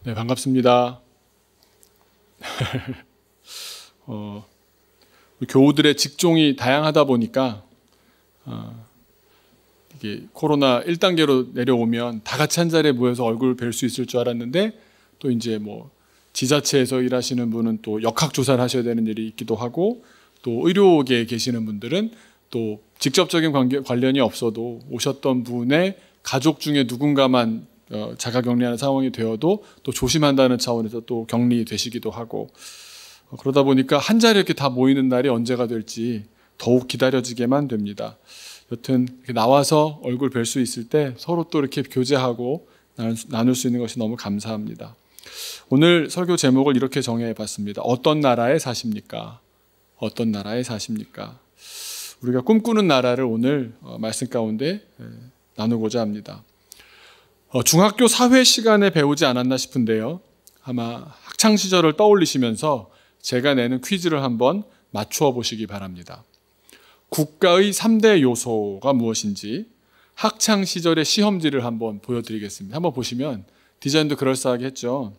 네, 반갑습니다. 교우들의 직종이 다양하다 보니까 이게 코로나 1단계로 내려오면 다 같이 한 자리에 모여서 얼굴 뵐 수 있을 줄 알았는데, 또 이제 뭐 지자체에서 일하시는 분은 또 역학조사를 하셔야 되는 일이 있기도 하고, 또 의료계에 계시는 분들은 또 직접적인 관련이 없어도 오셨던 분의 가족 중에 누군가만 자가격리하는 상황이 되어도 또 조심한다는 차원에서 또 격리되시기도 하고, 그러다 보니까 한 자리에 이렇게 다 모이는 날이 언제가 될지 더욱 기다려지게만 됩니다. 여튼 이렇게 나와서 얼굴 뵐 수 있을 때 서로 또 이렇게 교제하고 나눌 수 있는 것이 너무 감사합니다. 오늘 설교 제목을 이렇게 정해봤습니다. 어떤 나라에 사십니까? 어떤 나라에 사십니까? 우리가 꿈꾸는 나라를 오늘 말씀 가운데 나누고자 합니다. 중학교 사회 시간에 배우지 않았나 싶은데요. 아마 학창시절을 떠올리시면서 제가 내는 퀴즈를 한번 맞추어 보시기 바랍니다. 국가의 3대 요소가 무엇인지 학창시절의 시험지를 한번 보여드리겠습니다. 한번 보시면 디자인도 그럴싸하게 했죠.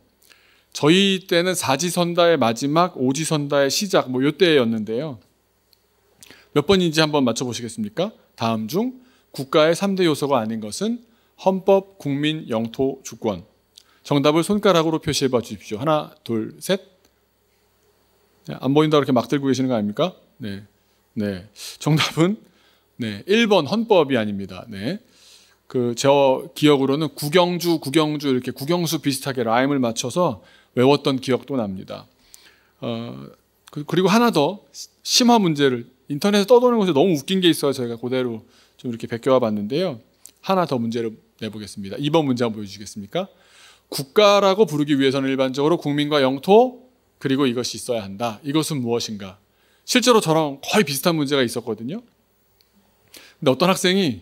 저희 때는 사지선다의 마지막, 오지선다의 시작, 이때였는데요. 몇 번인지 한번 맞춰보시겠습니까? 다음 중 국가의 3대 요소가 아닌 것은 헌법, 국민, 영토, 주권. 정답을 손가락으로 표시해 봐 주십시오. 하나, 둘, 셋. 안 보인다고 이렇게 막 들고 계시는 거 아닙니까? 네. 정답은 1번 헌법이 아닙니다. 저 기억으로는 국영주 이렇게 국영수 비슷하게 라임을 맞춰서 외웠던 기억도 납니다. 그리고 하나 더 심화 문제를 인터넷에 떠도는 것에 너무 웃긴 게 있어요. 저희가 그대로 좀 이렇게 베껴와 봤는데요. 하나 더 문제를 내보겠습니다. 2번 문제 한번 보여주시겠습니까? 국가라고 부르기 위해서는 일반적으로 국민과 영토 그리고 이것이 있어야 한다. 이것은 무엇인가? 실제로 저랑 거의 비슷한 문제가 있었거든요. 근데 어떤 학생이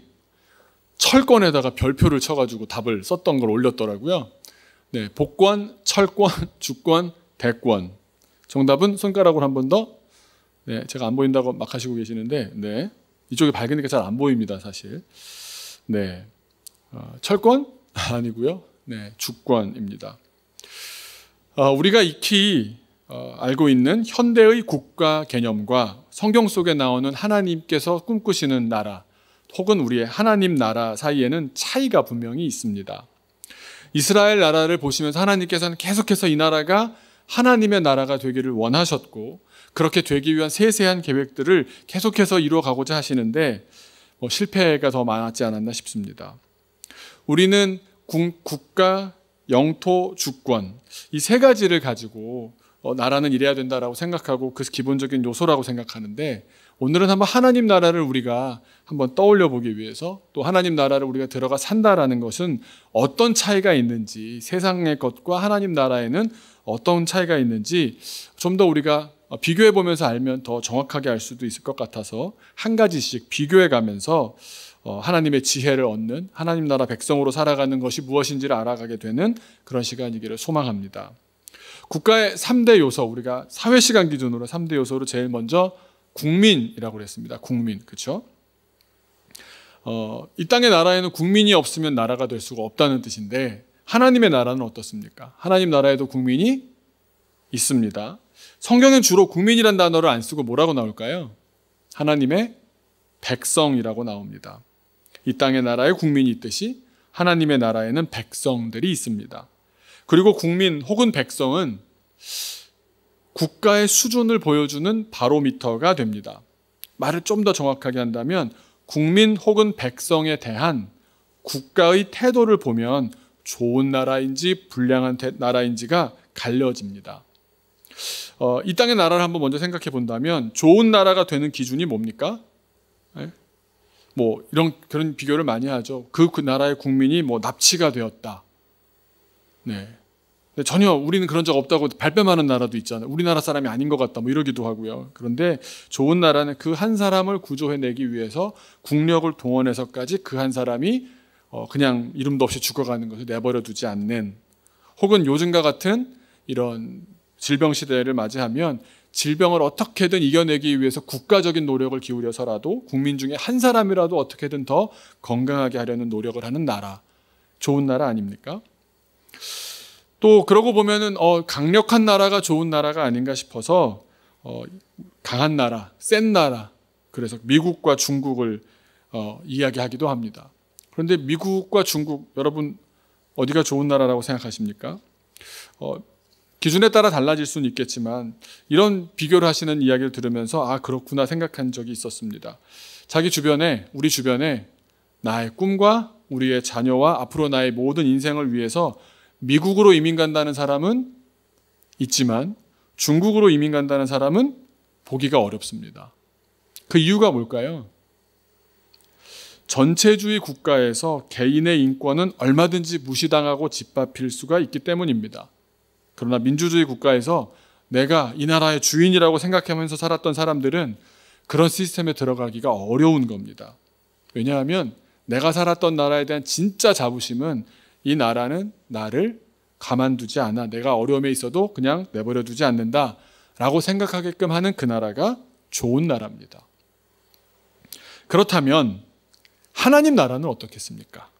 철권에다가 별표를 쳐가지고 답을 썼던 걸 올렸더라고요. 복권, 철권, 주권, 대권. 정답은 손가락으로 한 번 더. 제가 안 보인다고 막 하시고 계시는데, 이쪽이 밝으니까 잘 안 보입니다, 사실. 철권? 아니고요. 주권입니다. 우리가 익히 알고 있는 현대의 국가 개념과 성경 속에 나오는 하나님께서 꿈꾸시는 나라, 혹은 우리의 하나님 나라 사이에는 차이가 분명히 있습니다. 이스라엘 나라를 보시면서 하나님께서는 계속해서 이 나라가 하나님의 나라가 되기를 원하셨고, 그렇게 되기 위한 세세한 계획들을 계속해서 이루어가고자 하시는데 실패가 더 많았지 않았나 싶습니다. 우리는 국가, 영토, 주권 이 세 가지를 가지고 나라는 이래야 된다라고 생각하고 그 기본적인 요소라고 생각하는데, 오늘은 한번 하나님 나라를 우리가 한번 떠올려 보기 위해서, 또 하나님 나라를 우리가 들어가 산다라는 것은 어떤 차이가 있는지, 세상의 것과 하나님 나라에는 어떤 차이가 있는지 좀 더 우리가 비교해 보면서 알면 더 정확하게 알 수도 있을 것 같아서 한 가지씩 비교해 가면서 하나님의 지혜를 얻는, 하나님 나라 백성으로 살아가는 것이 무엇인지를 알아가게 되는 그런 시간이기를 소망합니다. 국가의 3대 요소, 우리가 사회시간 기준으로 3대 요소로 제일 먼저 국민이라고 그랬습니다. 국민, 그렇죠? 이 땅의 나라에는 국민이 없으면 나라가 될 수가 없다는 뜻인데, 하나님의 나라는 어떻습니까? 하나님 나라에도 국민이 있습니다. 성경은 주로 국민이란 단어를 안 쓰고 뭐라고 나올까요? 하나님의 백성이라고 나옵니다. 이 땅의 나라에 국민이 있듯이 하나님의 나라에는 백성들이 있습니다. 그리고 국민 혹은 백성은 국가의 수준을 보여주는 바로미터가 됩니다. 말을 좀 더 정확하게 한다면 국민 혹은 백성에 대한 국가의 태도를 보면 좋은 나라인지 불량한 나라인지가 갈려집니다. 이 땅의 나라를 한번 먼저 생각해 본다면 좋은 나라가 되는 기준이 뭡니까? 그런 비교를 많이 하죠. 그 나라의 국민이 납치가 되었다. 전혀 우리는 그런 적 없다고 발뺌하는 나라도 있잖아요. 우리나라 사람이 아닌 것 같다 이러기도 하고요. 그런데 좋은 나라는 그 한 사람을 구조해내기 위해서 국력을 동원해서까지 그 한 사람이 그냥 이름도 없이 죽어가는 것을 내버려 두지 않는, 혹은 요즘과 같은 이런 질병 시대를 맞이하면 질병을 어떻게든 이겨내기 위해서 국가적인 노력을 기울여서라도 국민 중에 한 사람이라도 어떻게든 더 건강하게 하려는 노력을 하는 나라, 좋은 나라 아닙니까? 또 그러고 보면은 강력한 나라가 좋은 나라가 아닌가 싶어서 강한 나라, 센 나라, 그래서 미국과 중국을 이야기하기도 합니다. 그런데 미국과 중국, 여러분 어디가 좋은 나라라고 생각하십니까? 기준에 따라 달라질 수는 있겠지만 이런 비교를 하시는 이야기를 들으면서 그렇구나 생각한 적이 있었습니다. 자기 주변에, 우리 주변에 나의 꿈과 우리의 자녀와 앞으로 나의 모든 인생을 위해서 미국으로 이민 간다는 사람은 있지만 중국으로 이민 간다는 사람은 보기가 어렵습니다. 그 이유가 뭘까요? 전체주의 국가에서 개인의 인권은 얼마든지 무시당하고 짓밟힐 수가 있기 때문입니다. 그러나 민주주의 국가에서 내가 이 나라의 주인이라고 생각하면서 살았던 사람들은 그런 시스템에 들어가기가 어려운 겁니다. 왜냐하면 내가 살았던 나라에 대한 진짜 자부심은 이 나라는 나를 가만두지 않아. 내가 어려움에 있어도 그냥 내버려 두지 않는다 라고 생각하게끔 하는 그 나라가 좋은 나라입니다. 그렇다면 하나님 나라는 어떻겠습니까?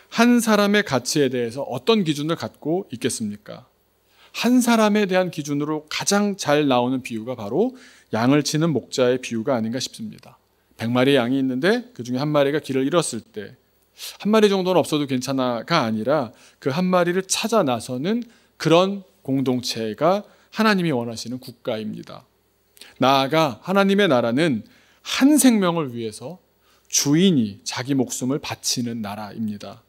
한 사람의 가치에 대해서 어떤 기준을 갖고 있겠습니까? 한 사람에 대한 기준으로 가장 잘 나오는 비유가 바로 양을 치는 목자의 비유가 아닌가 싶습니다. 100마리의 양이 있는데 그 중에 한 마리가 길을 잃었을 때 한 마리 정도는 없어도 괜찮아가 아니라 그 한 마리를 찾아 나서는 그런 공동체가 하나님이 원하시는 국가입니다. 나아가 하나님의 나라는 한 생명을 위해서 주인이 자기 목숨을 바치는 나라입니다.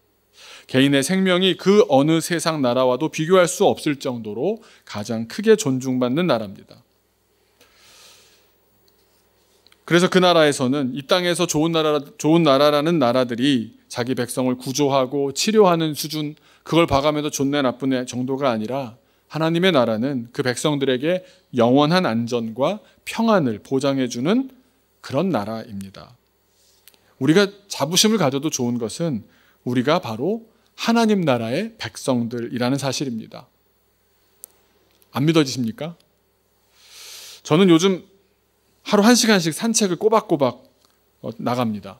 개인의 생명이 그 어느 세상 나라와도 비교할 수 없을 정도로 가장 크게 존중받는 나라입니다. 그래서 그 나라에서는 이 땅에서 좋은 나라라는 나라들이 자기 백성을 구조하고 치료하는 수준, 그걸 봐가면서 좋네 나쁘네 정도가 아니라 하나님의 나라는 그 백성들에게 영원한 안전과 평안을 보장해주는 그런 나라입니다. 우리가 자부심을 가져도 좋은 것은 우리가 바로 하나님 나라의 백성들이라는 사실입니다. 안 믿어지십니까? 저는 요즘 하루 1시간씩 산책을 꼬박꼬박 나갑니다.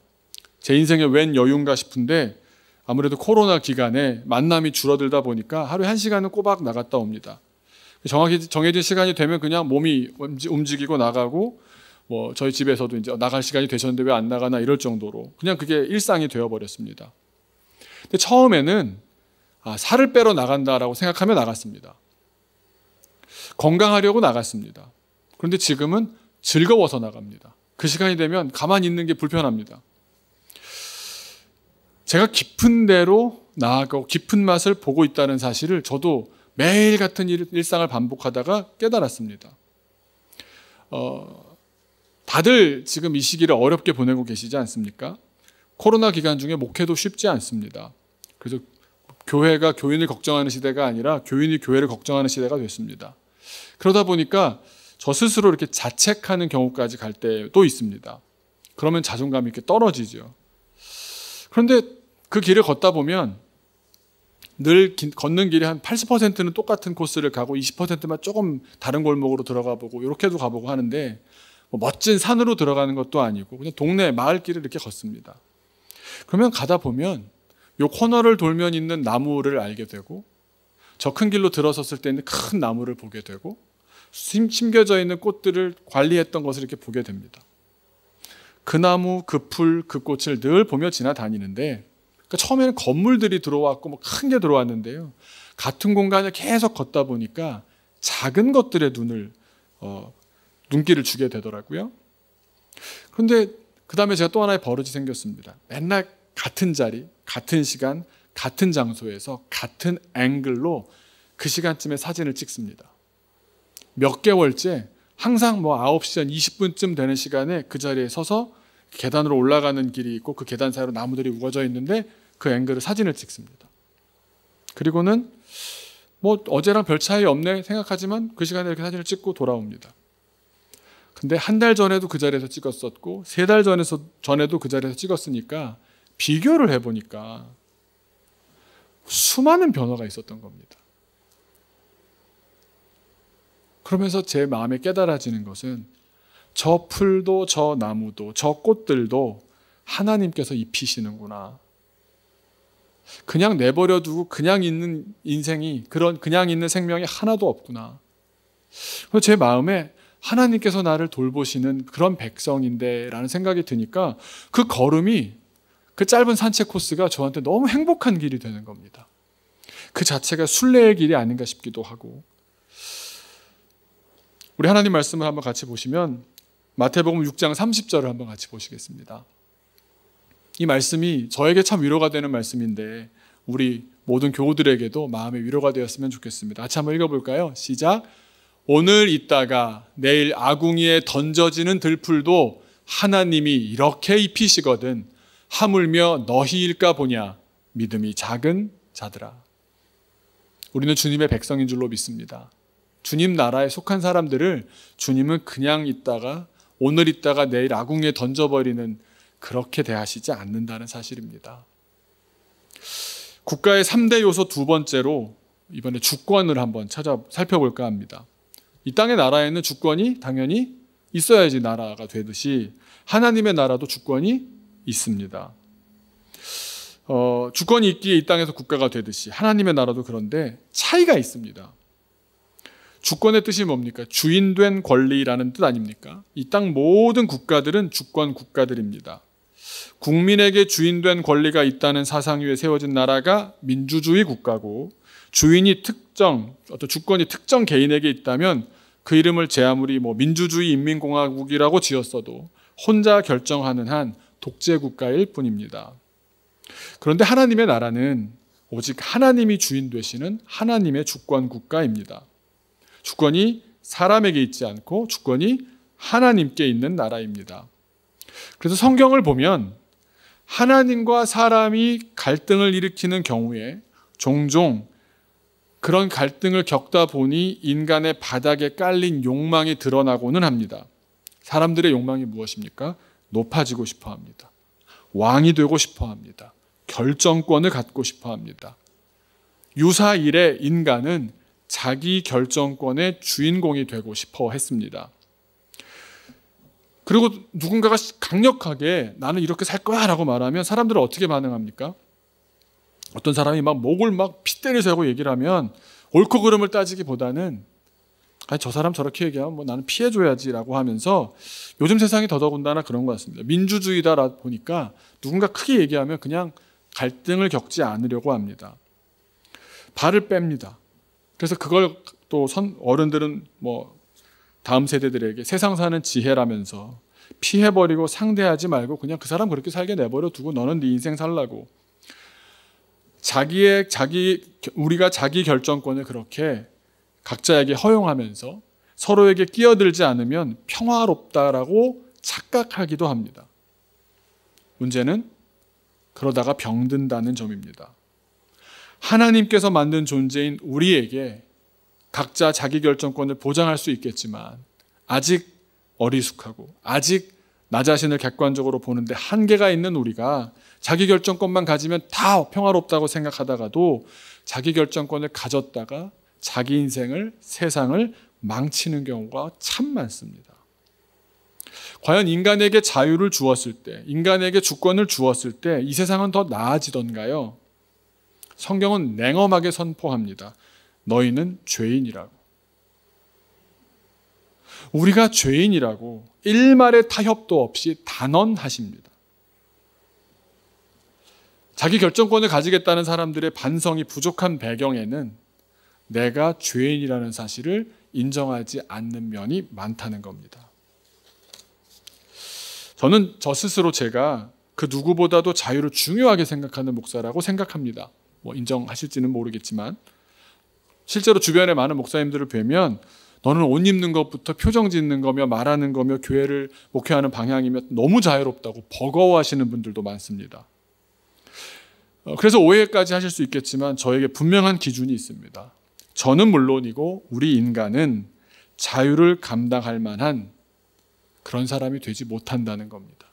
제 인생의 웬 여유인가 싶은데 아무래도 코로나 기간에 만남이 줄어들다 보니까 하루에 1시간은 꼬박 나갔다 옵니다. 정확히 정해진 시간이 되면 그냥 몸이 움직이고 나가고 저희 집에서도 이제 나갈 시간이 되셨는데 왜 안 나가나 이럴 정도로 그냥 그게 일상이 되어버렸습니다. 근데 처음에는 살을 빼러 나간다라고 생각하며 나갔습니다. 건강하려고 나갔습니다. 그런데 지금은 즐거워서 나갑니다. 그 시간이 되면 가만히 있는 게 불편합니다. 제가 깊은 데로 나아가고 깊은 맛을 보고 있다는 사실을 저도 매일 같은 일상을 반복하다가 깨달았습니다. 다들 지금 이 시기를 어렵게 보내고 계시지 않습니까? 코로나 기간 중에 목회도 쉽지 않습니다. 그래서 교회가 교인을 걱정하는 시대가 아니라 교인이 교회를 걱정하는 시대가 됐습니다. 그러다 보니까 저 스스로 이렇게 자책하는 경우까지 갈 때도 있습니다. 그러면 자존감이 이렇게 떨어지죠. 그런데 그 길을 걷다 보면 늘 걷는 길이 한 80%는 똑같은 코스를 가고 20%만 조금 다른 골목으로 들어가 보고 이렇게도 가보고 하는데 멋진 산으로 들어가는 것도 아니고 그냥 동네 마을길을 이렇게 걷습니다. 그러면 가다 보면 요 코너를 돌면 있는 나무를 알게 되고 저 큰 길로 들어섰을 때 있는 큰 나무를 보게 되고 심겨져 있는 꽃들을 관리했던 것을 이렇게 보게 됩니다. 그 나무, 그 풀, 그 꽃을 늘 보며 지나다니는데 그러니까 처음에는 건물들이 들어왔고 큰 게 들어왔는데요. 같은 공간을 계속 걷다 보니까 작은 것들의 눈길을 주게 되더라고요. 그런데 그 다음에 제가 또 하나의 버릇이 생겼습니다. 맨날 같은 자리, 같은 시간, 같은 장소에서 같은 앵글로 그 시간쯤에 사진을 찍습니다. 몇 개월째 항상 9시 한 20분쯤 되는 시간에 그 자리에 서서 계단으로 올라가는 길이 있고 그 계단 사이로 나무들이 우거져 있는데 그 앵글을 사진을 찍습니다. 그리고는 어제랑 별 차이 없네 생각하지만 그 시간에 이렇게 사진을 찍고 돌아옵니다. 근데 한 달 전에도 그 자리에서 찍었었고 3달 전에도 그 자리에서 찍었으니까 비교를 해보니까 수많은 변화가 있었던 겁니다. 그러면서 제 마음에 깨달아지는 것은 저 풀도 저 나무도 저 꽃들도 하나님께서 입히시는구나. 그냥 내버려 두고 그냥 있는 인생이, 그냥 있는 생명이 하나도 없구나. 그래서 제 마음에 하나님께서 나를 돌보시는 그런 백성인데 라는 생각이 드니까 그 걸음이, 그 짧은 산책 코스가 저한테 너무 행복한 길이 되는 겁니다. 그 자체가 순례의 길이 아닌가 싶기도 하고. 우리 하나님 말씀을 한번 같이 보시면 마태복음 6장 30절을 한번 같이 보시겠습니다. 이 말씀이 저에게 참 위로가 되는 말씀인데 우리 모든 교우들에게도 마음의 위로가 되었으면 좋겠습니다. 같이 한번 읽어볼까요? 시작. 오늘 있다가 내일 아궁이에 던져지는 들풀도 하나님이 이렇게 입히시거든 하물며 너희일까 보냐 믿음이 작은 자들아. 우리는 주님의 백성인 줄로 믿습니다. 주님 나라에 속한 사람들을 주님은 그냥 있다가 오늘 있다가 내일 아궁이에 던져버리는, 그렇게 대하시지 않는다는 사실입니다. 국가의 3대 요소 두 번째로 이번에 주권을 한번 살펴볼까 합니다. 이 땅의 나라에는 주권이 당연히 있어야지 나라가 되듯이 하나님의 나라도 주권이 있습니다. 주권이 있기에 이 땅에서 국가가 되듯이 하나님의 나라도 그런데 차이가 있습니다. 주권의 뜻이 뭡니까? 주인된 권리라는 뜻 아닙니까? 이 땅 모든 국가들은 주권 국가들입니다. 국민에게 주인된 권리가 있다는 사상 위에 세워진 나라가 민주주의 국가고, 주인이 어떤 주권이 특정 개인에게 있다면 그 이름을 제 아무리 민주주의 인민공화국이라고 지었어도 혼자 결정하는 한 독재 국가일 뿐입니다. 그런데 하나님의 나라는 오직 하나님이 주인 되시는 하나님의 주권 국가입니다. 주권이 사람에게 있지 않고 주권이 하나님께 있는 나라입니다. 그래서 성경을 보면 하나님과 사람이 갈등을 일으키는 경우에 종종 그런 갈등을 겪다 보니 인간의 바닥에 깔린 욕망이 드러나고는 합니다. 사람들의 욕망이 무엇입니까? 높아지고 싶어 합니다. 왕이 되고 싶어 합니다. 결정권을 갖고 싶어 합니다. 유사일에 인간은 자기 결정권의 주인공이 되고 싶어 했습니다. 그리고 누군가가 강력하게 나는 이렇게 살 거야 라고 말하면 사람들은 어떻게 반응합니까? 어떤 사람이 목을 핏대를 세고 얘기를 하면 옳고 그름을 따지기보다는 저 사람 저렇게 얘기하면 나는 피해줘야지 라고 하면서, 요즘 세상이 더더군다나 그런 것 같습니다. 민주주의다 보니까 누군가 크게 얘기하면 그냥 갈등을 겪지 않으려고 합니다. 발을 뺍니다. 그래서 그걸 또 어른들은 다음 세대들에게 세상 사는 지혜라면서 피해버리고 상대하지 말고 그냥 그 사람 그렇게 살게 내버려 두고 너는 네 인생 살라고, 우리가 자기 결정권을 그렇게 각자에게 허용하면서 서로에게 끼어들지 않으면 평화롭다라고 착각하기도 합니다. 문제는 그러다가 병든다는 점입니다. 하나님께서 만든 존재인 우리에게 각자 자기 결정권을 보장할 수 있겠지만 아직 어리숙하고 아직 나 자신을 객관적으로 보는데 한계가 있는 우리가 자기 결정권만 가지면 다 평화롭다고 생각하다가도 자기 결정권을 가졌다가 자기 인생을, 세상을 망치는 경우가 참 많습니다. 과연 인간에게 자유를 주었을 때, 인간에게 주권을 주었을 때 이 세상은 더 나아지던가요? 성경은 냉엄하게 선포합니다. 너희는 죄인이라고. 우리가 죄인이라고 일말의 타협도 없이 단언하십니다. 자기 결정권을 가지겠다는 사람들의 반성이 부족한 배경에는 내가 죄인이라는 사실을 인정하지 않는 면이 많다는 겁니다. 저는 저 스스로 제가 그 누구보다도 자유를 중요하게 생각하는 목사라고 생각합니다. 인정하실지는 모르겠지만 실제로 주변에 많은 목사님들을 뵈면 너는 옷 입는 것부터 표정 짓는 거며 말하는 거며 교회를 목회하는 방향이며 너무 자유롭다고 버거워하시는 분들도 많습니다. 그래서 오해까지 하실 수 있겠지만 저에게 분명한 기준이 있습니다. 저는 물론이고 우리 인간은 자유를 감당할 만한 그런 사람이 되지 못한다는 겁니다.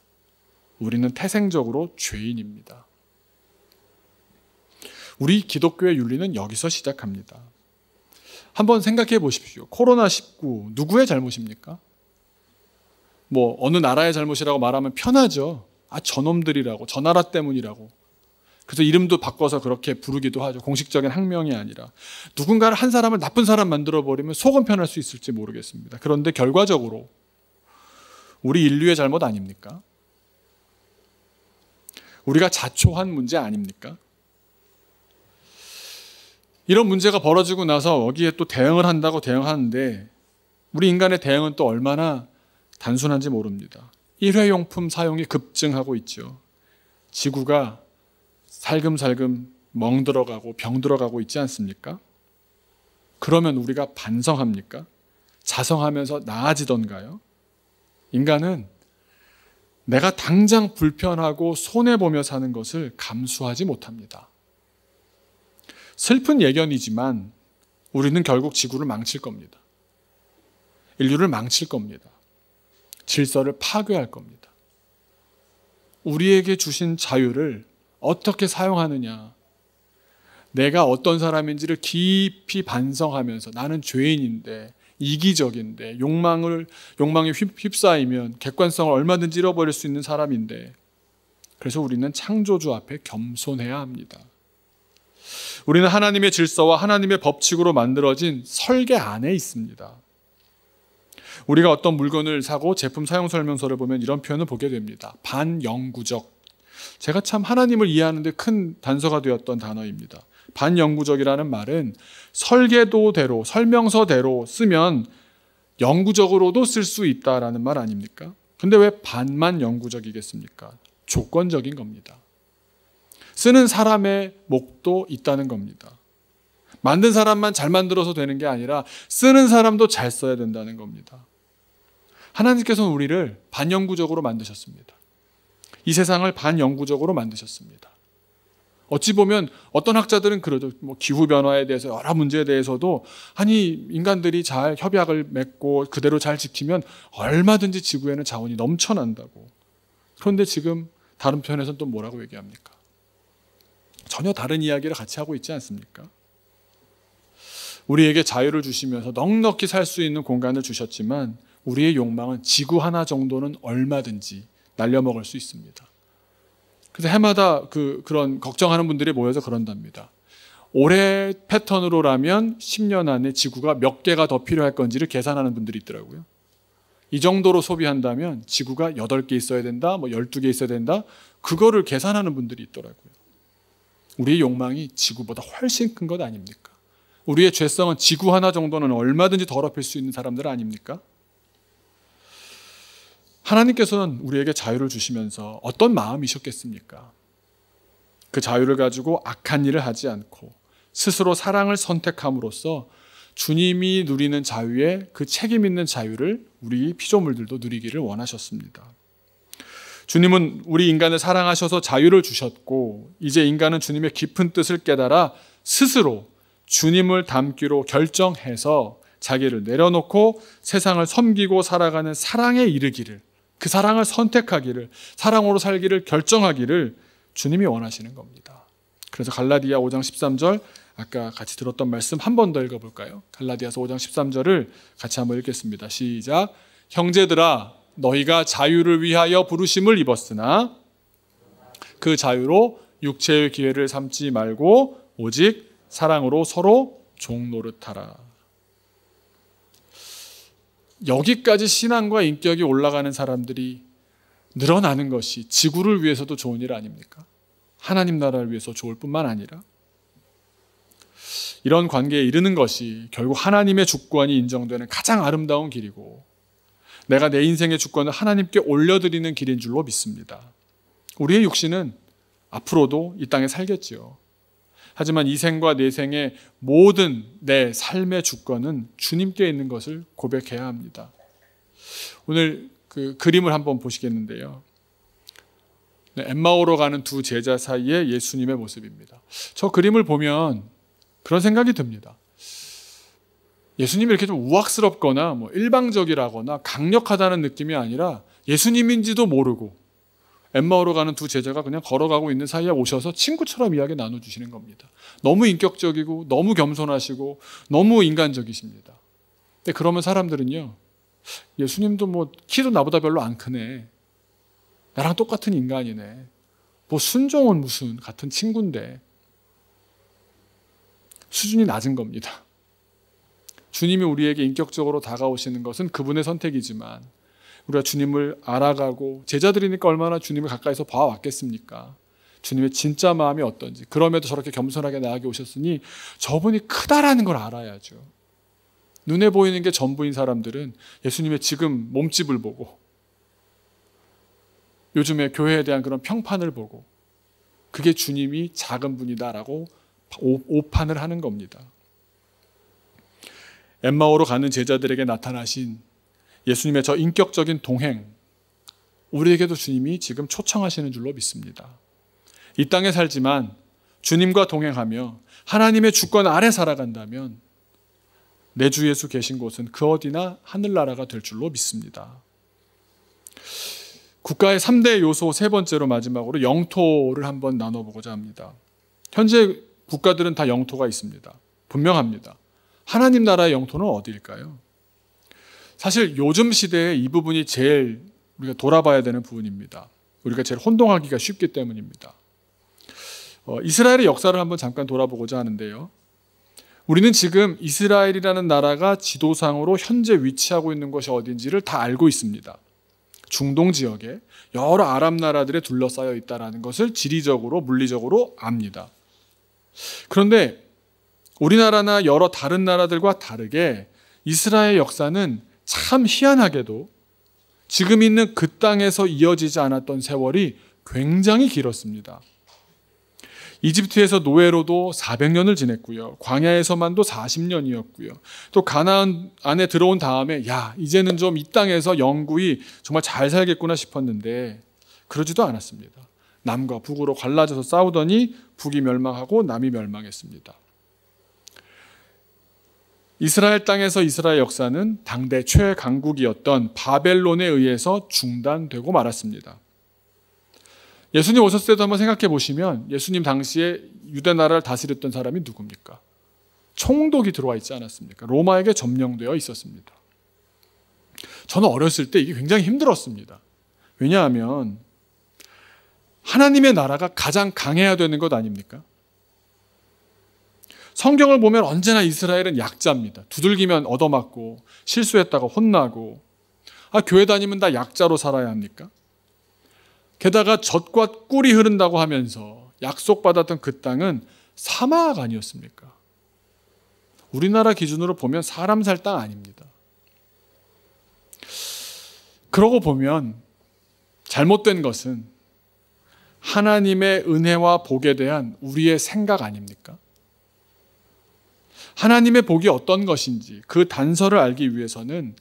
우리는 태생적으로 죄인입니다. 우리 기독교의 윤리는 여기서 시작합니다. 한번 생각해 보십시오. 코로나19 누구의 잘못입니까? 어느 나라의 잘못이라고 말하면 편하죠. 저놈들이라고, 저 나라 때문이라고. 그래서 이름도 바꿔서 그렇게 부르기도 하죠. 공식적인 학명이 아니라. 누군가를 한 사람을 나쁜 사람 만들어버리면 속은 편할 수 있을지 모르겠습니다. 그런데 결과적으로 우리 인류의 잘못 아닙니까? 우리가 자초한 문제 아닙니까? 이런 문제가 벌어지고 나서 여기에 또 대응을 한다고 대응하는데 우리 인간의 대응은 또 얼마나 단순한지 모릅니다. 일회용품 사용이 급증하고 있죠. 지구가 살금살금 멍들어가고 병들어가고 있지 않습니까? 그러면 우리가 반성합니까? 자성하면서 나아지던가요? 인간은 내가 당장 불편하고 손해보며 사는 것을 감수하지 못합니다. 슬픈 예견이지만 우리는 결국 지구를 망칠 겁니다. 인류를 망칠 겁니다. 질서를 파괴할 겁니다. 우리에게 주신 자유를 어떻게 사용하느냐, 내가 어떤 사람인지를 깊이 반성하면서 나는 죄인인데, 이기적인데, 욕망에 휩싸이면 객관성을 얼마든지 잃어버릴 수 있는 사람인데, 그래서 우리는 창조주 앞에 겸손해야 합니다. 우리는 하나님의 질서와 하나님의 법칙으로 만들어진 설계 안에 있습니다. 우리가 어떤 물건을 사고 제품 사용 설명서를 보면 이런 표현을 보게 됩니다. 반영구적. 제가 참 하나님을 이해하는 데 큰 단서가 되었던 단어입니다. 반영구적이라는 말은 설계도대로, 설명서대로 쓰면 영구적으로도 쓸 수 있다라는 말 아닙니까? 근데 왜 반만 영구적이겠습니까? 조건적인 겁니다. 쓰는 사람의 목도 있다는 겁니다. 만든 사람만 잘 만들어서 되는 게 아니라 쓰는 사람도 잘 써야 된다는 겁니다. 하나님께서는 우리를 반영구적으로 만드셨습니다. 이 세상을 반영구적으로 만드셨습니다. 어찌 보면 어떤 학자들은 그러죠. 기후변화에 대해서 여러 문제에 대해서도 아니 인간들이 잘 협약을 맺고 그대로 잘 지키면 얼마든지 지구에는 자원이 넘쳐난다고. 그런데 지금 다른 편에서는 또 뭐라고 얘기합니까? 전혀 다른 이야기를 같이 하고 있지 않습니까? 우리에게 자유를 주시면서 넉넉히 살 수 있는 공간을 주셨지만 우리의 욕망은 지구 하나 정도는 얼마든지 날려먹을 수 있습니다. 그래서 해마다 그런 걱정하는 분들이 모여서 그런답니다. 올해 패턴으로라면 10년 안에 지구가 몇 개가 더 필요할 건지를 계산하는 분들이 있더라고요. 이 정도로 소비한다면 지구가 8개 있어야 된다, 12개 있어야 된다, 그거를 계산하는 분들이 있더라고요. 우리의 욕망이 지구보다 훨씬 큰 것 아닙니까? 우리의 죄성은 지구 하나 정도는 얼마든지 더럽힐 수 있는 사람들 아닙니까? 하나님께서는 우리에게 자유를 주시면서 어떤 마음이셨겠습니까? 그 자유를 가지고 악한 일을 하지 않고 스스로 사랑을 선택함으로써 주님이 누리는 자유에 그 책임 있는 자유를 우리 피조물들도 누리기를 원하셨습니다. 주님은 우리 인간을 사랑하셔서 자유를 주셨고 이제 인간은 주님의 깊은 뜻을 깨달아 스스로 주님을 닮기로 결정해서 자기를 내려놓고 세상을 섬기고 살아가는 사랑에 이르기를, 그 사랑을 선택하기를, 사랑으로 살기를 결정하기를 주님이 원하시는 겁니다. 그래서 갈라디아 5장 13절 아까 같이 들었던 말씀 한 번 더 읽어볼까요? 갈라디아서 5장 13절을 같이 한번 읽겠습니다. 시작. 형제들아 너희가 자유를 위하여 부르심을 입었으나 그 자유로 육체의 기회를 삼지 말고 오직 사랑으로 서로 종노릇하라. 여기까지 신앙과 인격이 올라가는 사람들이 늘어나는 것이 지구를 위해서도 좋은 일 아닙니까? 하나님 나라를 위해서 좋을 뿐만 아니라 이런 관계에 이르는 것이 결국 하나님의 주권이 인정되는 가장 아름다운 길이고 내가 내 인생의 주권을 하나님께 올려드리는 길인 줄로 믿습니다. 우리의 육신은 앞으로도 이 땅에 살겠지요. 하지만 이 생과 내생의 모든 내 삶의 주권은 주님께 있는 것을 고백해야 합니다. 오늘 그 그림을 한번 보시겠는데요. 엠마오로 가는 두 제자 사이에 예수님의 모습입니다. 저 그림을 보면 그런 생각이 듭니다. 예수님이 이렇게 좀 우악스럽거나 일방적이라거나 강력하다는 느낌이 아니라 예수님인지도 모르고 엠마오로 가는 두 제자가 그냥 걸어가고 있는 사이에 오셔서 친구처럼 이야기 나눠주시는 겁니다. 너무 인격적이고 너무 겸손하시고 너무 인간적이십니다. 근데 그러면 사람들은요, 예수님도 키도 나보다 별로 안 크네, 나랑 똑같은 인간이네, 뭐 순종은 무슨 같은 친구인데 수준이 낮은 겁니다. 주님이 우리에게 인격적으로 다가오시는 것은 그분의 선택이지만 우리가 주님을 알아가고 제자들이니까 얼마나 주님을 가까이서 봐왔겠습니까? 주님의 진짜 마음이 어떤지. 그럼에도 저렇게 겸손하게 나에게 오셨으니 저분이 크다라는 걸 알아야죠. 눈에 보이는 게 전부인 사람들은 예수님의 지금 몸집을 보고 요즘에 교회에 대한 그런 평판을 보고 그게 주님이 작은 분이다라고 오판을 하는 겁니다. 엠마오로 가는 제자들에게 나타나신 예수님의 저 인격적인 동행, 우리에게도 주님이 지금 초청하시는 줄로 믿습니다. 이 땅에 살지만 주님과 동행하며 하나님의 주권 아래 살아간다면 내 주 예수 계신 곳은 그 어디나 하늘나라가 될 줄로 믿습니다. 국가의 3대 요소 세 번째로 마지막으로 영토를 한번 나눠보고자 합니다. 현재 국가들은 다 영토가 있습니다. 분명합니다. 하나님 나라의 영토는 어디일까요? 사실 요즘 시대에 이 부분이 제일 우리가 돌아봐야 되는 부분입니다. 우리가 제일 혼동하기가 쉽기 때문입니다. 이스라엘의 역사를 한번 잠깐 돌아보고자 하는데요. 우리는 지금 이스라엘이라는 나라가 지도상으로 현재 위치하고 있는 것이 어딘지를 다 알고 있습니다. 중동 지역에 여러 아랍 나라들에 둘러싸여 있다는 것을 지리적으로 물리적으로 압니다. 그런데 우리나라나 여러 다른 나라들과 다르게 이스라엘 역사는 참 희한하게도 지금 있는 그 땅에서 이어지지 않았던 세월이 굉장히 길었습니다. 이집트에서 노예로도 400년을 지냈고요. 광야에서만도 40년이었고요. 또 가나안 안에 들어온 다음에 이제는 좀 이 땅에서 영구히 정말 잘 살겠구나 싶었는데 그러지도 않았습니다. 남과 북으로 갈라져서 싸우더니 북이 멸망하고 남이 멸망했습니다. 이스라엘 땅에서 이스라엘 역사는 당대 최강국이었던 바벨론에 의해서 중단되고 말았습니다. 예수님 오셨을 때도 한번 생각해 보시면 예수님 당시에 유대 나라를 다스렸던 사람이 누굽니까? 총독이 들어와 있지 않았습니까? 로마에게 점령되어 있었습니다. 저는 어렸을 때 이게 굉장히 힘들었습니다. 왜냐하면 하나님의 나라가 가장 강해야 되는 것 아닙니까? 성경을 보면 언제나 이스라엘은 약자입니다. 두들기면 얻어맞고 실수했다가 혼나고 교회 다니면 다 약자로 살아야 합니까? 게다가 젖과 꿀이 흐른다고 하면서 약속받았던 그 땅은 사막 아니었습니까? 우리나라 기준으로 보면 사람 살 땅 아닙니다. 그러고 보면 잘못된 것은 하나님의 은혜와 복에 대한 우리의 생각 아닙니까? 하나님의 복이 어떤 것인지 그 단서를 알기 위해서는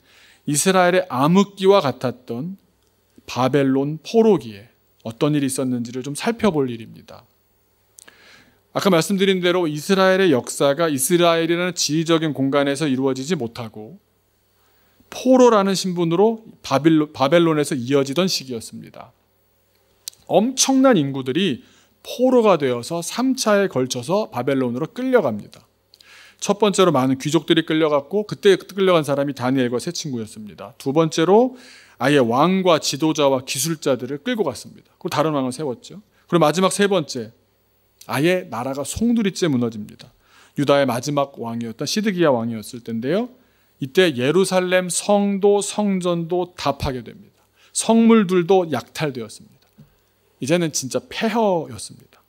이스라엘의 암흑기와 같았던 바벨론 포로기에 어떤 일이 있었는지를 좀 살펴볼 일입니다. 아까 말씀드린 대로 이스라엘의 역사가 이스라엘이라는 지리적인 공간에서 이루어지지 못하고 포로라는 신분으로 바벨론에서 이어지던 시기였습니다. 엄청난 인구들이 포로가 되어서 3차에 걸쳐서 바벨론으로 끌려갑니다. 첫 번째로 많은 귀족들이 끌려갔고 그때 끌려간 사람이 다니엘과 세 친구였습니다. 두 번째로 아예 왕과 지도자와 기술자들을 끌고 갔습니다. 그리고 다른 왕을 세웠죠. 그리고 마지막 세 번째, 아예 나라가 송두리째 무너집니다. 유다의 마지막 왕이었던 시드기야 왕이었을 텐데요. 이때 예루살렘 성도 성전도 다 파괴됩니다. 성물들도 약탈되었습니다. 이제는 진짜 폐허였습니다.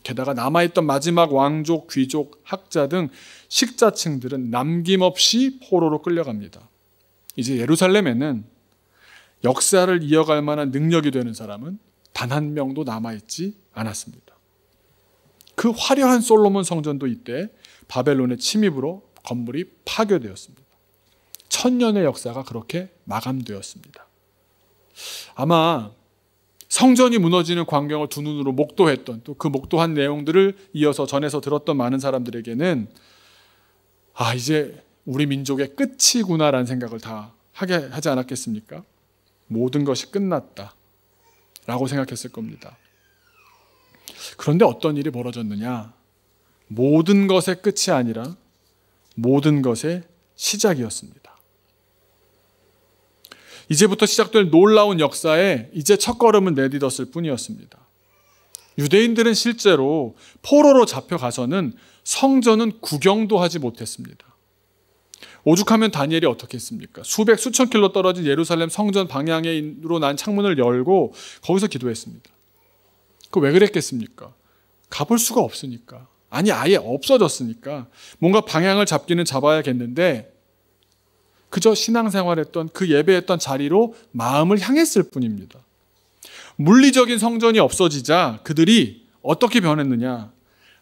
게다가 남아있던 마지막 왕족, 귀족, 학자 등 식자층들은 남김없이 포로로 끌려갑니다. 이제 예루살렘에는 역사를 이어갈 만한 능력이 되는 사람은 단 한 명도 남아있지 않았습니다. 그 화려한 솔로몬 성전도 이때 바벨론의 침입으로 건물이 파괴되었습니다. 1000년의 역사가 그렇게 마감되었습니다. 아마 성전이 무너지는 광경을 두 눈으로 목도했던 또 그 목도한 내용들을 이어서 전해서 들었던 많은 사람들에게는 이제 우리 민족의 끝이구나라는 생각을 다 하게 하지 않았겠습니까? 모든 것이 끝났다 라고 생각했을 겁니다. 그런데 어떤 일이 벌어졌느냐? 모든 것의 끝이 아니라 모든 것의 시작이었습니다. 이제부터 시작될 놀라운 역사에 이제 첫걸음을 내딛었을 뿐이었습니다. 유대인들은 실제로 포로로 잡혀가서는 성전은 구경도 하지 못했습니다. 오죽하면 다니엘이 어떻게 했습니까? 수천 킬로 떨어진 예루살렘 성전 방향으로 난 창문을 열고 거기서 기도했습니다. 그 왜 그랬겠습니까? 가볼 수가 없으니까. 아니, 아예 없어졌으니까. 뭔가 방향을 잡기는 잡아야겠는데 그저 신앙생활했던 그 예배했던 자리로 마음을 향했을 뿐입니다. 물리적인 성전이 없어지자 그들이 어떻게 변했느냐?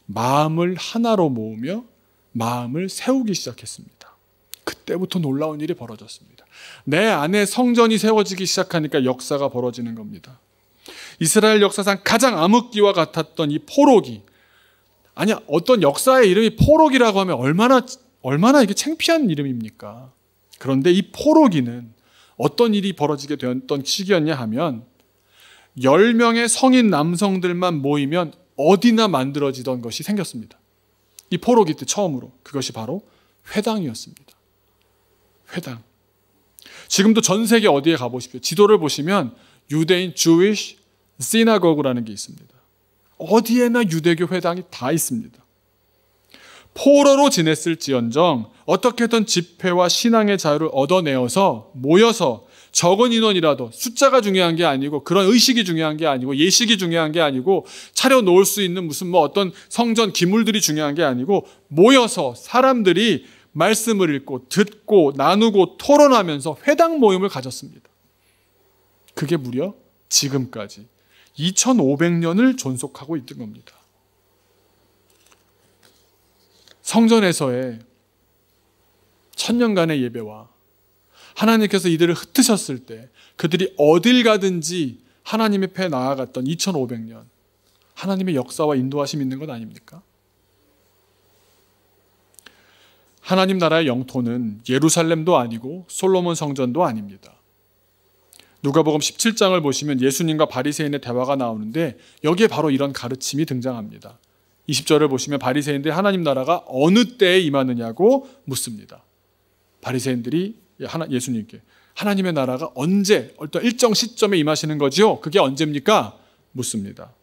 마음을 하나로 모으며 마음을 세우기 시작했습니다. 그때부터 놀라운 일이 벌어졌습니다. 내 안에 성전이 세워지기 시작하니까 역사가 벌어지는 겁니다. 이스라엘 역사상 가장 암흑기와 같았던 이 포로기, 아니 어떤 역사의 이름이 포로기라고 하면 얼마나 이게 창피한 이름입니까? 그런데 이 포로기는 어떤 일이 벌어지게 되었던 시기였냐 하면 10명의 성인 남성들만 모이면 어디나 만들어지던 것이 생겼습니다. 이 포로기 때 처음으로. 그것이 바로 회당이었습니다. 회당. 지금도 전 세계 어디에 가보십시오. 지도를 보시면 유대인 Jewish Synagogue라는 게 있습니다. 어디에나 유대교 회당이 다 있습니다. 포로로 지냈을지언정 어떻게든 집회와 신앙의 자유를 얻어내어서 모여서 적은 인원이라도, 숫자가 중요한 게 아니고 그런 의식이 중요한 게 아니고 예식이 중요한 게 아니고 차려놓을 수 있는 무슨 어떤 성전 기물들이 중요한 게 아니고 모여서 사람들이 말씀을 읽고 듣고 나누고 토론하면서 회당 모임을 가졌습니다. 그게 무려 지금까지 2500년을 존속하고 있던 겁니다. 성전에서의 천년간의 예배와 하나님께서 이들을 흩으셨을 때 그들이 어딜 가든지 하나님의 패에 나아갔던 2500년, 하나님의 역사와 인도하심이 있는 것 아닙니까? 하나님 나라의 영토는 예루살렘도 아니고 솔로몬 성전도 아닙니다. 누가복음 17장을 보시면 예수님과 바리새인의 대화가 나오는데 여기에 바로 이런 가르침이 등장합니다. 20절을 보시면 바리새인들이 하나님 나라가 어느 때에 임하느냐고 묻습니다. 바리새인들이 예수님께 하나님의 나라가 언제 어떤 일정 시점에 임하시는 거지요? 그게 언제입니까? 묻습니다.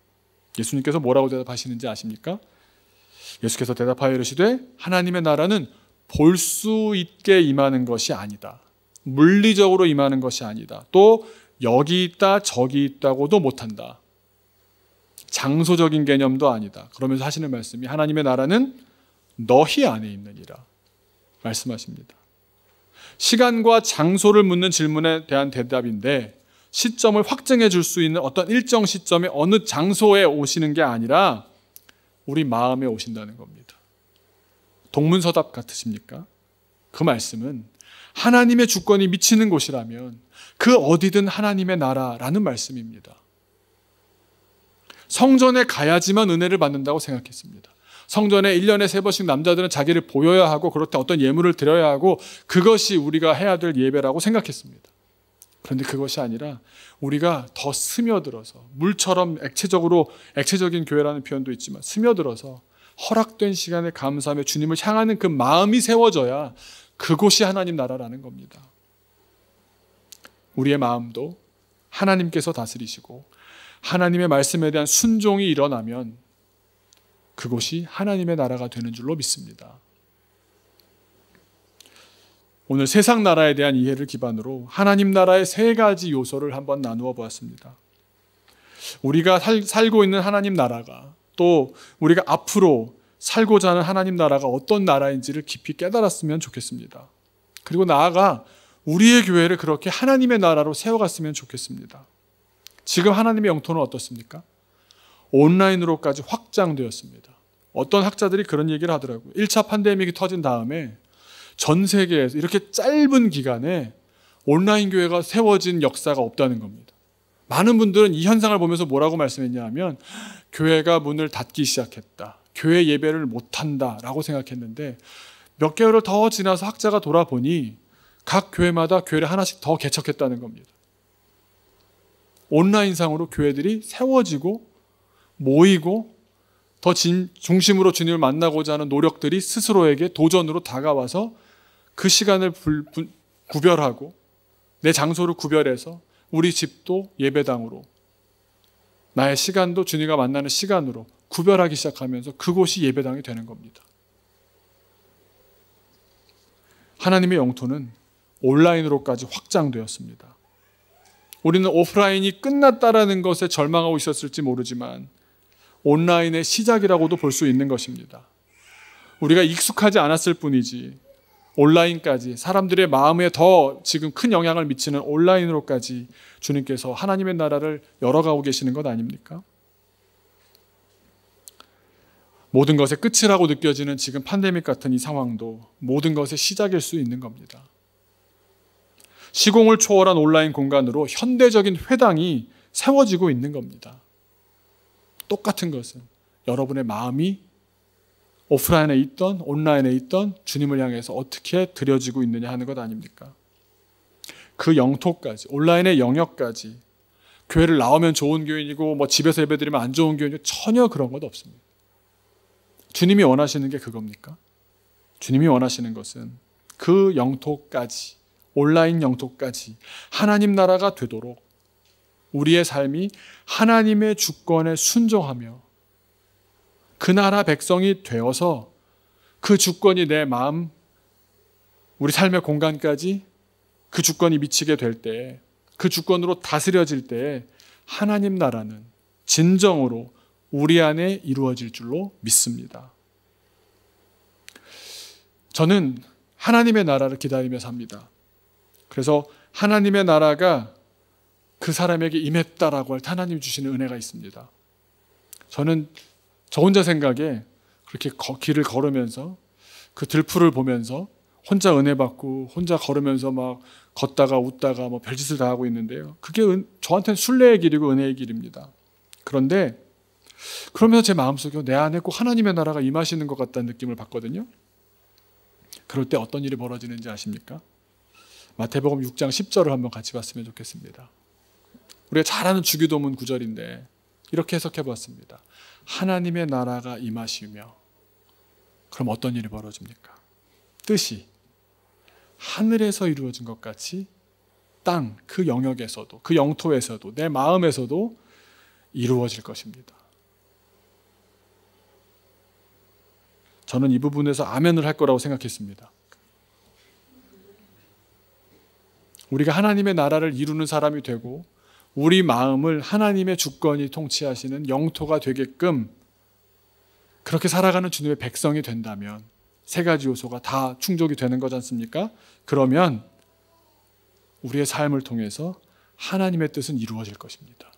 예수님께서 뭐라고 대답하시는지 아십니까? 예수께서 대답하여 이르시되 하나님의 나라는 볼 수 있게 임하는 것이 아니다. 물리적으로 임하는 것이 아니다. 또 여기 있다 저기 있다고도 못한다. 장소적인 개념도 아니다. 그러면서 하시는 말씀이 하나님의 나라는 너희 안에 있느니라 말씀하십니다. 시간과 장소를 묻는 질문에 대한 대답인데 시점을 확정해 줄 수 있는 어떤 일정 시점에 어느 장소에 오시는 게 아니라 우리 마음에 오신다는 겁니다. 동문서답 같으십니까? 그 말씀은 하나님의 주권이 미치는 곳이라면 그 어디든 하나님의 나라라는 말씀입니다. 성전에 가야지만 은혜를 받는다고 생각했습니다. 성전에 1년에 3번씩 남자들은 자기를 보여야 하고 그럴 때 어떤 예물을 드려야 하고 그것이 우리가 해야 될 예배라고 생각했습니다. 그런데 그것이 아니라 우리가 더 스며들어서 물처럼 액체적인 교회라는 표현도 있지만 스며들어서 허락된 시간에 감사하며 주님을 향하는 그 마음이 세워져야 그곳이 하나님 나라라는 겁니다. 우리의 마음도 하나님께서 다스리시고 하나님의 말씀에 대한 순종이 일어나면 그곳이 하나님의 나라가 되는 줄로 믿습니다. 오늘 세상 나라에 대한 이해를 기반으로 하나님 나라의 3가지 요소를 한번 나누어 보았습니다. 우리가 살고 있는 하나님 나라가 또 우리가 앞으로 살고자 하는 하나님 나라가 어떤 나라인지를 깊이 깨달았으면 좋겠습니다. 그리고 나아가 우리의 교회를 그렇게 하나님의 나라로 세워갔으면 좋겠습니다. 지금 하나님의 영토는 어떻습니까? 온라인으로까지 확장되었습니다. 어떤 학자들이 그런 얘기를 하더라고요. 1차 팬데믹이 터진 다음에 전 세계에서 이렇게 짧은 기간에 온라인 교회가 세워진 역사가 없다는 겁니다. 많은 분들은 이 현상을 보면서 뭐라고 말씀했냐 하면 교회가 문을 닫기 시작했다. 교회 예배를 못한다 라고 생각했는데 몇 개월을 더 지나서 학자가 돌아보니 각 교회마다 교회를 하나씩 더 개척했다는 겁니다. 온라인상으로 교회들이 세워지고 모이고 더 중심으로 주님을 만나고자 하는 노력들이 스스로에게 도전으로 다가와서 그 시간을 구별하고 내 장소를 구별해서 우리 집도 예배당으로 나의 시간도 주님과 만나는 시간으로 구별하기 시작하면서 그곳이 예배당이 되는 겁니다. 하나님의 영토는 온라인으로까지 확장되었습니다. 우리는 오프라인이 끝났다라는 것에 절망하고 있었을지 모르지만 온라인의 시작이라고도 볼 수 있는 것입니다. 우리가 익숙하지 않았을 뿐이지 온라인까지 사람들의 마음에 더 지금 큰 영향을 미치는 온라인으로까지 주님께서 하나님의 나라를 열어가고 계시는 것 아닙니까? 모든 것의 끝이라고 느껴지는 지금 팬데믹 같은 이 상황도 모든 것의 시작일 수 있는 겁니다. 시공을 초월한 온라인 공간으로 현대적인 회당이 세워지고 있는 겁니다. 똑같은 것은 여러분의 마음이 오프라인에 있던 온라인에 있던 주님을 향해서 어떻게 드려지고 있느냐 하는 것 아닙니까? 그 영토까지, 온라인의 영역까지, 교회를 나오면 좋은 교인이고 뭐 집에서 예배드리면 안 좋은 교인이고 전혀 그런 것 없습니다. 주님이 원하시는 게 그겁니까? 주님이 원하시는 것은 그 영토까지, 온라인 영토까지 하나님 나라가 되도록 우리의 삶이 하나님의 주권에 순종하며 그 나라 백성이 되어서 그 주권이 내 마음, 우리 삶의 공간까지 그 주권이 미치게 될 때, 그 주권으로 다스려질 때 하나님 나라는 진정으로 우리 안에 이루어질 줄로 믿습니다. 저는 하나님의 나라를 기다리며 삽니다. 그래서 하나님의 나라가 그 사람에게 임했다라고 할 때 하나님이 주시는 은혜가 있습니다. 저는 저 혼자 생각에 그렇게 길을 걸으면서 그 들풀을 보면서 혼자 은혜 받고 혼자 걸으면서 막 걷다가 웃다가 뭐 별짓을 다 하고 있는데요. 그게 저한테는 순례의 길이고 은혜의 길입니다. 그런데 그러면서 제 마음속에 내 안에 꼭 하나님의 나라가 임하시는 것 같다는 느낌을 받거든요. 그럴 때 어떤 일이 벌어지는지 아십니까? 마태복음 6장 10절을 한번 같이 봤으면 좋겠습니다. 우리가 잘 아는 주기도문 구절인데 이렇게 해석해 봤습니다. 하나님의 나라가 임하시며, 그럼 어떤 일이 벌어집니까? 뜻이 하늘에서 이루어진 것 같이 땅, 그 영역에서도, 그 영토에서도, 내 마음에서도 이루어질 것입니다. 저는 이 부분에서 아멘을 할 거라고 생각했습니다. 우리가 하나님의 나라를 이루는 사람이 되고 우리 마음을 하나님의 주권이 통치하시는 영토가 되게끔 그렇게 살아가는 주님의 백성이 된다면 세 가지 요소가 다 충족이 되는 거지 않습니까? 그러면 우리의 삶을 통해서 하나님의 뜻은 이루어질 것입니다.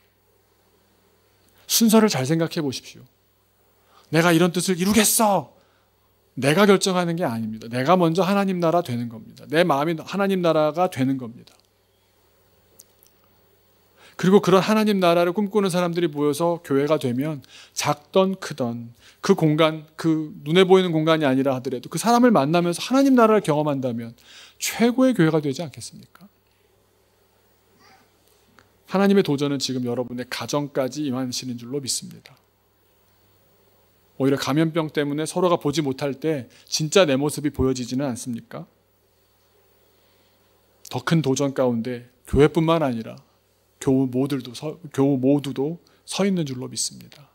순서를 잘 생각해 보십시오. 내가 이런 뜻을 이루겠어! 내가 결정하는 게 아닙니다. 내가 먼저 하나님 나라 되는 겁니다. 내 마음이 하나님 나라가 되는 겁니다. 그리고 그런 하나님 나라를 꿈꾸는 사람들이 모여서 교회가 되면 작던 크던 그 공간, 그 눈에 보이는 공간이 아니라 하더라도 그 사람을 만나면서 하나님 나라를 경험한다면 최고의 교회가 되지 않겠습니까? 하나님의 도전은 지금 여러분의 가정까지 임하시는 줄로 믿습니다. 오히려 감염병 때문에 서로가 보지 못할 때 진짜 내 모습이 보여지지는 않습니까? 더 큰 도전 가운데 교회뿐만 아니라 교우 모두도 서 있는 줄로 믿습니다.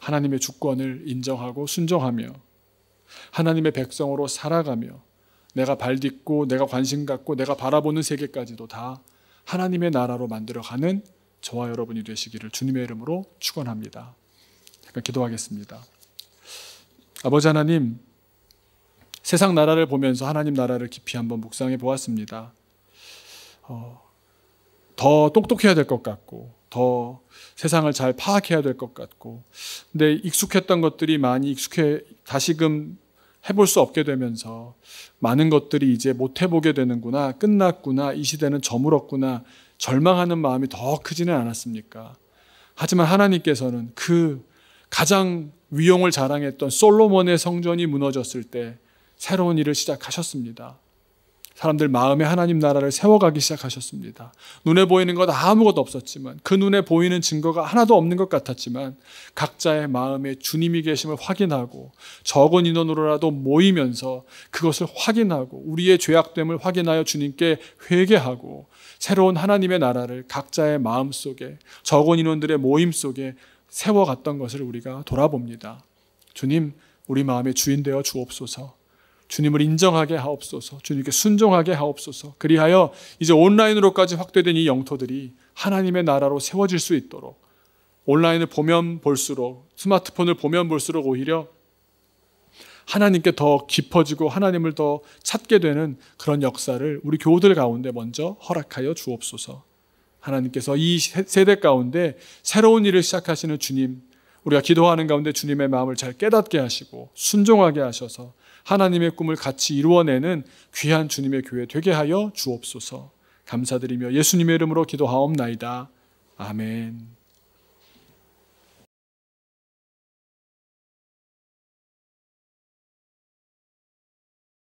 하나님의 주권을 인정하고 순종하며 하나님의 백성으로 살아가며 내가 발딛고 내가 관심 갖고 내가 바라보는 세계까지도 다 하나님의 나라로 만들어가는 저와 여러분이 되시기를 주님의 이름으로 축원합니다. 잠깐 기도하겠습니다. 아버지 하나님, 세상 나라를 보면서 하나님 나라를 깊이 한번 묵상해 보았습니다. 더 똑똑해야 될 것 같고 더 세상을 잘 파악해야 될 것 같고 근데 익숙했던 것들이 많이 다시금 해볼 수 없게 되면서 많은 것들이 이제 못 해보게 되는구나, 끝났구나, 이 시대는 저물었구나 절망하는 마음이 더 크지는 않았습니까? 하지만 하나님께서는 그 가장 위용을 자랑했던 솔로몬의 성전이 무너졌을 때 새로운 일을 시작하셨습니다. 사람들 마음에 하나님 나라를 세워가기 시작하셨습니다. 눈에 보이는 것 아무것도 없었지만, 그 눈에 보이는 증거가 하나도 없는 것 같았지만 각자의 마음에 주님이 계심을 확인하고 적은 인원으로라도 모이면서 그것을 확인하고 우리의 죄악됨을 확인하여 주님께 회개하고 새로운 하나님의 나라를 각자의 마음 속에, 적은 인원들의 모임 속에 세워갔던 것을 우리가 돌아봅니다. 주님, 우리 마음의 주인 되어 주옵소서. 주님을 인정하게 하옵소서. 주님께 순종하게 하옵소서. 그리하여 이제 온라인으로까지 확대된 이 영토들이 하나님의 나라로 세워질 수 있도록, 온라인을 보면 볼수록, 스마트폰을 보면 볼수록 오히려 하나님께 더 깊어지고 하나님을 더 찾게 되는 그런 역사를 우리 교우들 가운데 먼저 허락하여 주옵소서. 하나님께서 이 세대 가운데 새로운 일을 시작하시는 주님, 우리가 기도하는 가운데 주님의 마음을 잘 깨닫게 하시고 순종하게 하셔서 하나님의 꿈을 같이 이루어내는 귀한 주님의 교회 되게 하여 주옵소서. 감사드리며 예수님의 이름으로 기도하옵나이다. 아멘.